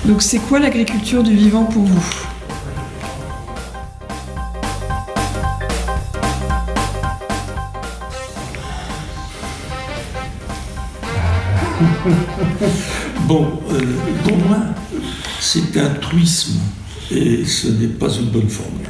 Donc c'est quoi l'agriculture du vivant pour vous? Bon, pour moi, c'est un truisme et ce n'est pas une bonne formule.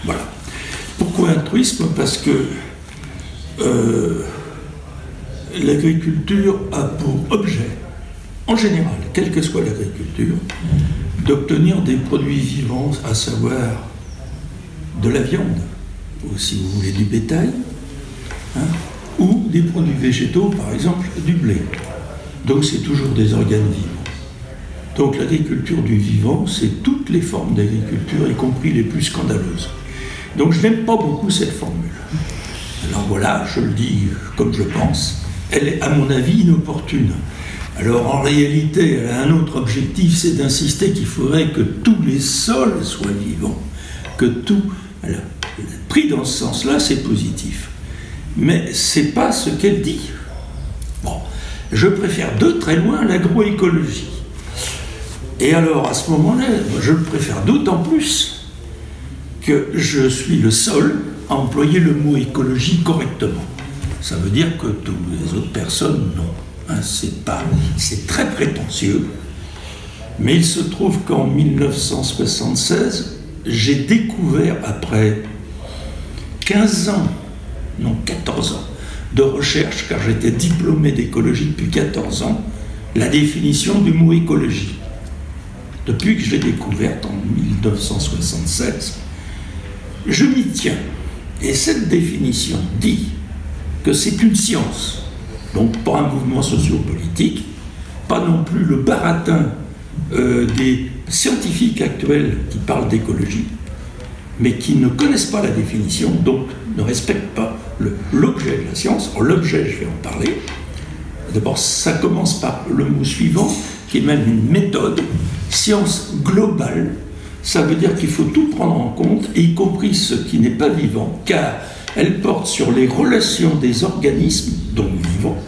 Voilà. Pourquoi un truisme? Parce que l'agriculture a pour objet, en général, quelle que soit l'agriculture, d'obtenir des produits vivants, à savoir de la viande, ou si vous voulez du bétail, hein, ou des produits végétaux, par exemple du blé. Donc c'est toujours des organes vivants. Donc l'agriculture du vivant, c'est toutes les formes d'agriculture, y compris les plus scandaleuses. Donc je n'aime pas beaucoup cette formule. Alors voilà, je le dis comme je pense, elle est à mon avis inopportune. Alors en réalité, elle a un autre objectif, c'est d'insister qu'il faudrait que tous les sols soient vivants, que tout... Alors, pris dans ce sens-là, c'est positif. Mais c'est pas ce qu'elle dit. Bon. Je préfère de très loin l'agroécologie. Et alors, à ce moment-là, je le préfère d'autant plus que je suis le seul à employer le mot écologie correctement. Ça veut dire que toutes les autres personnes, non. Hein, c'est très prétentieux. Mais il se trouve qu'en 1976, j'ai découvert, après 15 ans, non 14 ans, de recherche, car j'étais diplômé d'écologie depuis 14 ans, la définition du mot écologie. Depuis que je l'ai découverte en 1976, je m'y tiens. Et cette définition dit que c'est une science, donc pas un mouvement sociopolitique, pas non plus le baratin des scientifiques actuels qui parlent d'écologie, mais qui ne connaissent pas la définition, donc ne respectent pas l'objet de la science. En l'objet, je vais en parler. D'abord, ça commence par le mot suivant, qui est même une méthode, science globale. Ça veut dire qu'il faut tout prendre en compte, y compris ce qui n'est pas vivant, car elle porte sur les relations des organismes, donc vivants,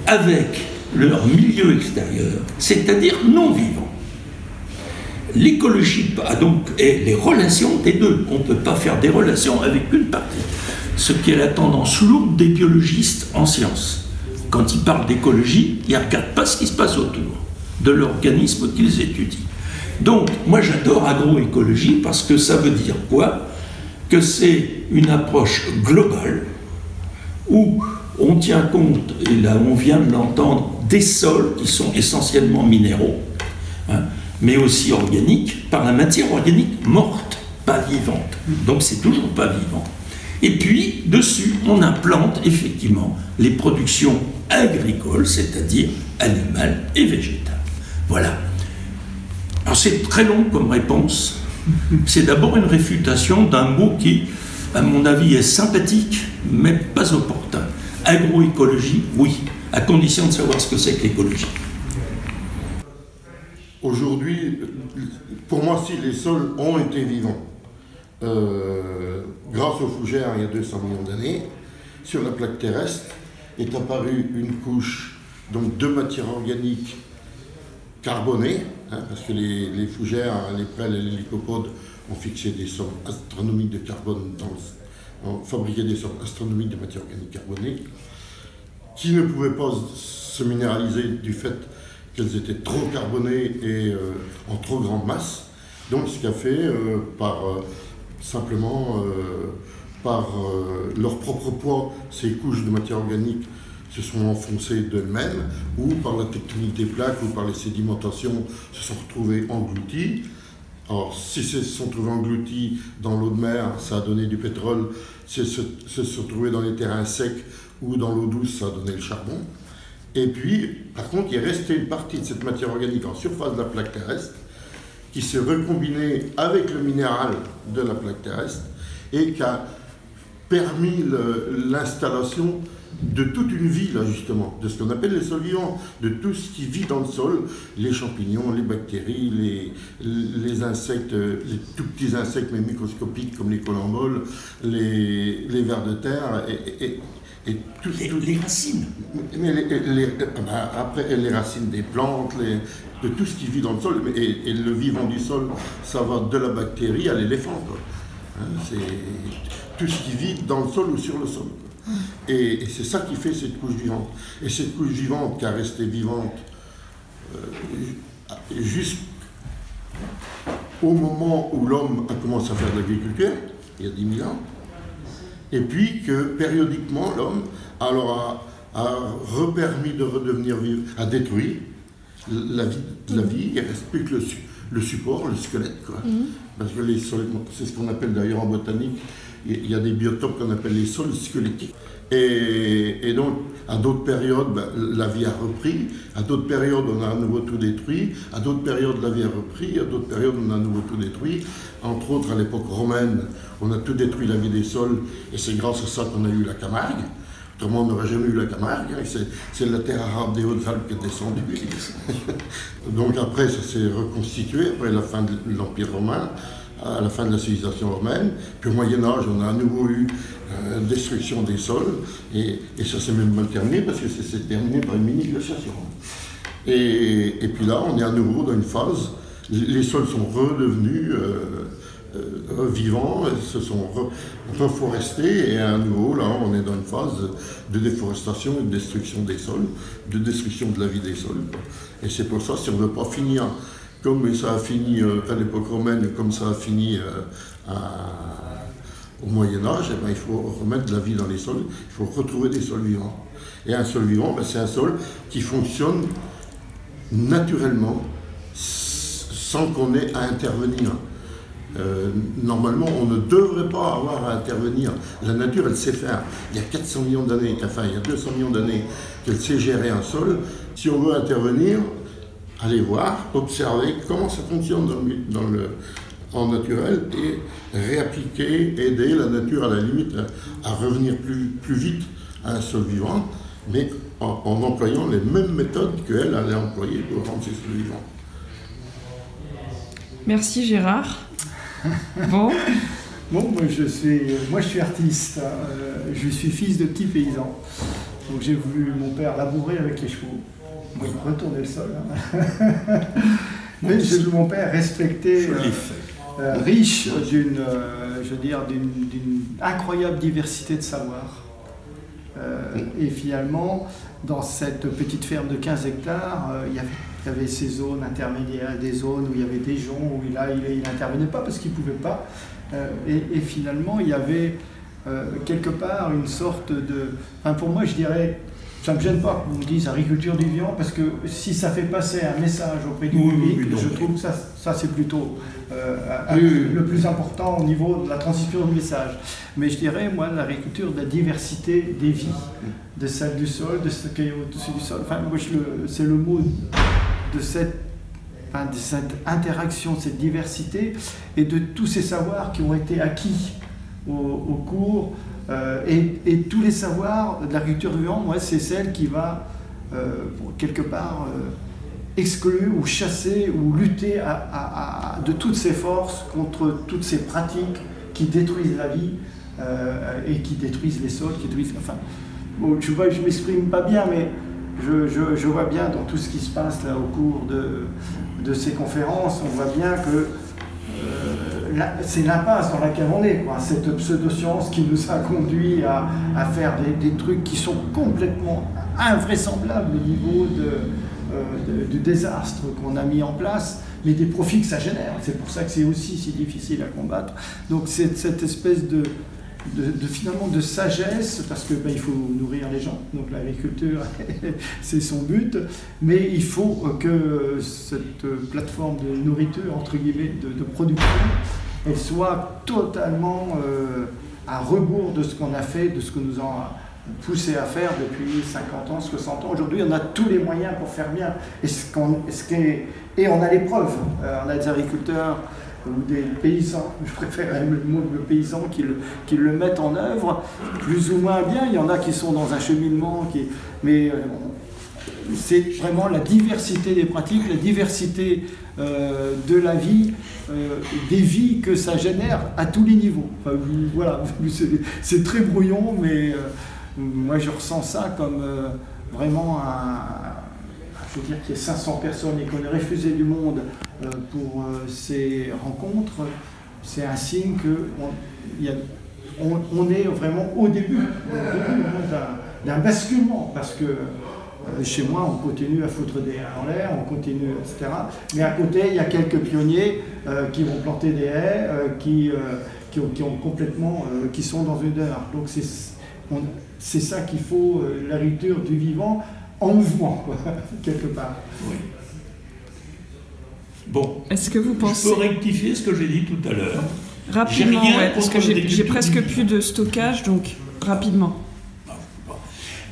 avec leur milieu extérieur, c'est-à-dire non vivant. L'écologie a donc les relations des deux. On ne peut pas faire des relations avec une partie. Ce qui est la tendance lourde des biologistes en sciences. Quand ils parlent d'écologie, ils ne regardent pas ce qui se passe autour de l'organisme qu'ils étudient. Donc, moi j'adore agroécologie parce que ça veut dire quoi? Que c'est une approche globale où on tient compte, et là on vient de l'entendre, des sols qui sont essentiellement minéraux, hein, mais aussi organiques, par la matière organique morte, pas vivante. Donc c'est toujours pas vivant. Et puis, dessus, on implante effectivement les productions agricoles, c'est-à-dire animales et végétales. Voilà. Alors c'est très long comme réponse. C'est d'abord une réfutation d'un mot qui, à mon avis, est sympathique, mais pas opportun. Agroécologie, oui, à condition de savoir ce que c'est que l'écologie. Aujourd'hui, pour moi, si les sols ont été vivants, grâce aux fougères, il y a 200 millions d'années, sur la plaque terrestre est apparue une couche donc, de matière organique carbonée, hein, parce que les fougères, les prêles et les lycopodes ont fixé des sommes astronomiques de carbone, ont fabriqué des sommes astronomiques de matière organique carbonée, qui ne pouvaient pas se minéraliser du fait qu'elles étaient trop carbonées et en trop grande masse. Donc ce qu'a fait simplement par leur propre poids, ces couches de matière organique se sont enfoncées d'elles-mêmes, ou par la tectonique des plaques, ou par les sédimentations, se sont retrouvées englouties. Alors, si se sont retrouvées englouties dans l'eau de mer, ça a donné du pétrole. Si se sont retrouvées dans les terrains secs ou dans l'eau douce, ça a donné le charbon. Et puis, par contre, il est resté une partie de cette matière organique en surface de la plaque terrestre qui s'est recombinée avec le minéral de la plaque terrestre et qui a permis l'installation de toute une vie, là, justement, de ce qu'on appelle les sols vivants, de tout ce qui vit dans le sol, les champignons, les bactéries, les insectes, les tout petits insectes mais microscopiques comme les colamboles, les vers de terre, Et les racines. Mais après, les racines des plantes, de tout ce qui vit dans le sol, et le vivant du sol, ça va de la bactérie à l'éléphant. Hein, c'est tout ce qui vit dans le sol ou sur le sol. Et c'est ça qui fait cette couche vivante. Et cette couche vivante qui a resté vivante jusqu'au moment où l'homme a commencé à faire de l'agriculture, il y a 10 000 ans, et puis que périodiquement l'homme a repermis de redevenir vivant, a détruit la vie, il ne reste plus que le support, le squelette, quoi. Parce que les sols, c'est ce qu'on appelle d'ailleurs en botanique, il y a des biotopes qu'on appelle les sols squelettiques. Et donc, à d'autres périodes, la vie a repris, à d'autres périodes, on a à nouveau tout détruit, à d'autres périodes, la vie a repris, à d'autres périodes, on a à nouveau tout détruit. Entre autres, à l'époque romaine, on a tout détruit la vie des sols, et c'est grâce à ça qu'on a eu la Camargue. Autrement, on n'aurait jamais eu la Camargue, hein. C'est la terre arabe des Hautes-Alpes qui est descendue. Donc après, ça s'est reconstitué, après la fin de l'Empire romain, à la fin de la civilisation romaine. Puis au Moyen-Âge, on a à nouveau eu destruction des sols, et ça s'est même mal terminé, parce que c'est terminé par une mini-glaciation. Et puis là, on est à nouveau dans une phase, les sols sont redevenus vivants, se sont reforestés, et à nouveau, là, on est dans une phase de déforestation et de destruction des sols, de destruction de la vie des sols. Et c'est pour ça, si on ne veut pas finir comme ça a fini à l'époque romaine, comme ça a fini au Moyen-Âge, eh ben, il faut remettre de la vie dans les sols, il faut retrouver des sols vivants. Et un sol vivant, ben, c'est un sol qui fonctionne naturellement, sans qu'on ait à intervenir. Normalement, on ne devrait pas avoir à intervenir. La nature, elle sait faire. Il y a 400 millions d'années, enfin il y a 200 millions d'années qu'elle sait gérer un sol. Si on veut intervenir, aller voir, observer comment ça fonctionne en naturel et réappliquer, aider la nature à la limite à revenir plus vite à un sol vivant, mais en employant les mêmes méthodes qu'elle allait employer pour rendre ses sols vivants. Merci Gérard. Bon, moi je suis artiste, je suis fils de petit paysan. Donc j'ai vu mon père labourer avec les chevaux, moi il retournait le sol. Mais j'ai vu mon père respecter, riche d'une incroyable diversité de savoirs. Et finalement, dans cette petite ferme de 15 hectares, il y avait ces zones intermédiaires, des zones où il y avait des joncs, où il n'intervenait pas parce qu'il ne pouvait pas. Et finalement, il y avait quelque part une sorte de... Enfin, pour moi, je dirais, ça ne me gêne pas qu'on me dise agriculture du vivant, parce que si ça fait passer un message auprès du public, je trouve que ça c'est plutôt le plus important au niveau de la transmission du message. Mais je dirais, moi, l'agriculture de la diversité des vies, de celle du sol, de ce qu'il y a au-dessus du sol. Enfin, moi, c'est le mot de cette interaction, cette diversité, et de tous ces savoirs qui ont été acquis au cours, et tous les savoirs de l'agriculture du vivant, moi, c'est celle qui va, quelque part, exclure ou chasser ou lutter de toutes ses forces contre toutes ces pratiques qui détruisent la vie et qui détruisent les sols, qui détruisent... Enfin, bon, je ne m'exprime pas bien, mais je vois bien dans tout ce qui se passe là au cours de ces conférences, on voit bien que c'est l'impasse dans laquelle on est, quoi. Cette pseudo-science qui nous a conduit à faire des trucs qui sont complètement invraisemblables au niveau du désastre qu'on a mis en place, mais des profits que ça génère. C'est pour ça que c'est aussi si difficile à combattre. Donc c'est cette espèce finalement de sagesse, parce que il faut nourrir les gens, donc l'agriculture c'est son but, mais il faut que cette plateforme de nourriture, entre guillemets, de production, elle soit totalement à rebours de ce qu'on a fait, de ce que nous a poussé à faire depuis 50 ans, 60 ans. Aujourd'hui, on a tous les moyens pour faire bien, et on a les preuves. On a des agriculteurs ou des paysans, je préfère le mot de paysans, qui le mettent en œuvre plus ou moins bien. Il y en a qui sont dans un cheminement, mais c'est vraiment la diversité des pratiques, la diversité de la vie, des vies que ça génère à tous les niveaux. Enfin, voilà, c'est très brouillon, mais Moi, je ressens ça comme vraiment je veux dire qu'il y a 500 personnes et qu'on ait refusé du monde pour ces rencontres. C'est un signe qu'on est vraiment au début d'un basculement, parce que chez moi, on continue à foutre des haies en l'air, on continue, etc. Mais à côté, il y a quelques pionniers qui vont planter des haies, qui ont complètement, qui sont dans une démarche. Donc c'est ça qu'il faut, l'agriculture du vivant en mouvement, quoi, quelque part. Oui. Bon. Est-ce que vous pensez... Je peux rectifier ce que j'ai dit tout à l'heure. Rapidement, ouais, parce que j'ai presque plus de stockage, donc rapidement.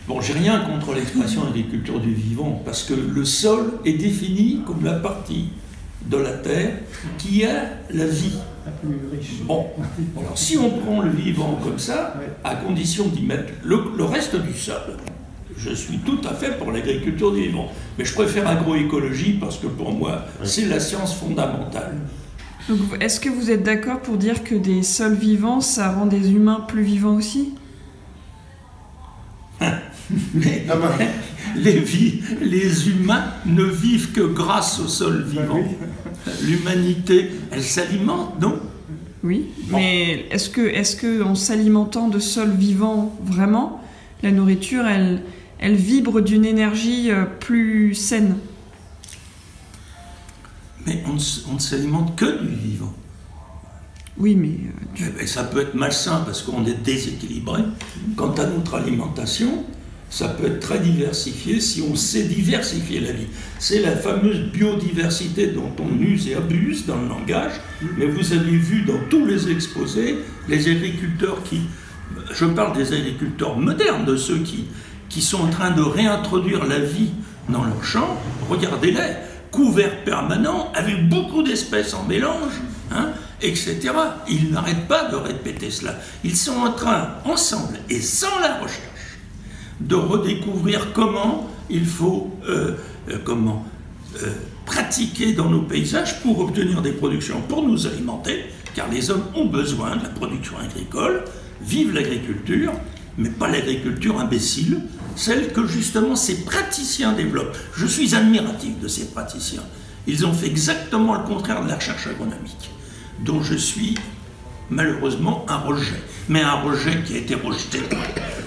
Bon, j'ai rien contre l'expression agriculture du vivant, parce que le sol est défini comme la partie de la terre qui a la vie. La plus riche. Bon, alors si on prend le vivant comme ça, à condition d'y mettre le reste du sol, je suis tout à fait pour l'agriculture du vivant. Mais je préfère agroécologie parce que pour moi, c'est la science fondamentale. Donc, est-ce que vous êtes d'accord pour dire que des sols vivants, ça rend des humains plus vivants aussi? Mais les humains ne vivent que grâce au sol vivant. L'humanité, elle s'alimente, non? Oui, bon. Mais est-ce que en s'alimentant de sol vivant, vraiment, la nourriture, elle vibre d'une énergie plus saine? Mais on ne s'alimente que du vivant. Oui, mais... Et ça peut être malsain parce qu'on est déséquilibré. Quant à notre alimentation, ça peut être très diversifié si on sait diversifier la vie. C'est la fameuse biodiversité dont on use et abuse dans le langage, mais vous avez vu dans tous les exposés, les agriculteurs qui... Je parle des agriculteurs modernes, de ceux qui sont en train de réintroduire la vie dans leurs champs. Regardez-les, couverts permanents, avec beaucoup d'espèces en mélange, hein, etc. Ils n'arrêtent pas de répéter cela. Ils sont en train, ensemble et sans la recherche, de redécouvrir comment il faut pratiquer dans nos paysages pour obtenir des productions, pour nous alimenter, car les hommes ont besoin de la production agricole. Vive l'agriculture, mais pas l'agriculture imbécile, celle que justement ces praticiens développent. Je suis admiratif de ces praticiens. Ils ont fait exactement le contraire de la recherche agronomique, dont je suis malheureusement un rejet. Mais un rejet qui a été rejeté par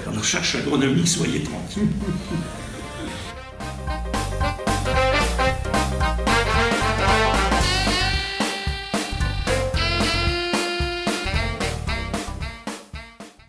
la recherche agronomique, soyez tranquilles.